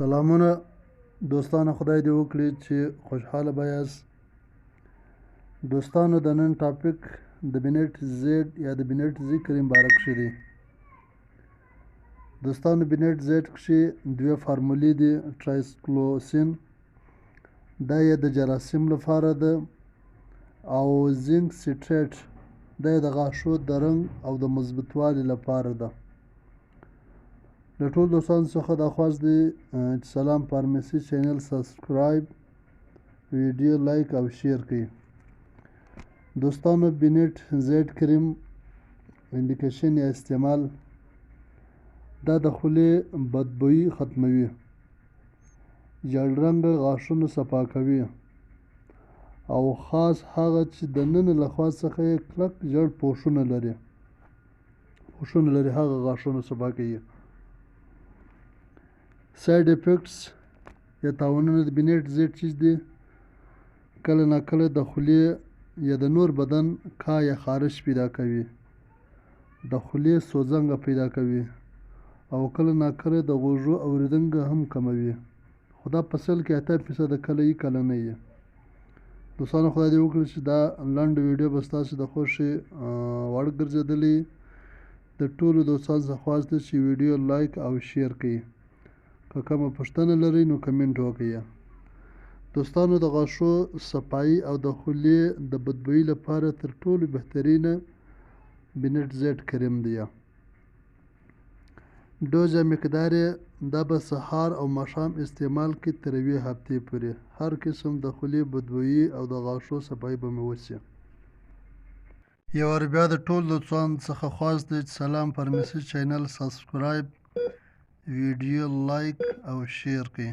سلامونه دوستانو، خدای دې وکړي چې خوشحاله به یاست. دوستانو، د نن ټاپک د بینټ زیډ یا د بینټ زی کریم باره کښې دی. دوستانو، بینټ زیډ کښې دوه فارمولې دي. ټرایسکلوسین دا یې د جراثیم لپاره ده، او زینک سټریټ دا یې د غاښو د رنګ او د مثبتوالي لپاره ده. له ټول دوستانو څخه درخواست دی چې سلام فارمسي چینل سبسکرایب، ویډیو لایک او شیر کړئ. دوستانو، بینټ زیډ کریم انډیکیشن یا استعمال دا د خولې بدبويي ختموي، ژېړ رنګه غاښونه صفا کوي، او خاص هغه چې د ننه له خوا څخه یې کلک ژېړ پوښونه لري هغه غاښونه صفا کوي. سایډ افیکټس یا تاوانونه د بینټ زیډ چیز دي. کله ناکله د خولې یا د نور بدن کا یا خارش پیدا کوي، د خولې سوځنګه پیدا کوي، او کله ناکله د غوږو اورېدنه هم کموي، خو دا په سل کې 80% کله یې کله نه یې. دوستانو، خدای دې وکړي چې دا لنډه ویډیو به ستاسو د خوښې وړ ګرځېدلې. د ټولو دوستانو څخه خواست دی چې ویډیو لایک او شیر کړئ. که کومه پوښتنه لرئ نو کمنټ وکړئ. دوستانو، د غاښو صفایي او د خولې د بدبويي لپاره تر ټولو بهترینه بینټ زیډ کریم دی. ډوز یا مقدار یې دا به سهار او ماښام استعمال کړئ تر 1 هفتې پورې. هر قسم د خولې بدبويي او د غاښو صفایي به مو وشي. یو وار بیا د ټولو دوستانو څخه خواست دی چې سلام فارمسي چینل سبسکرایب، ویډیو لایک او شیر کړئ.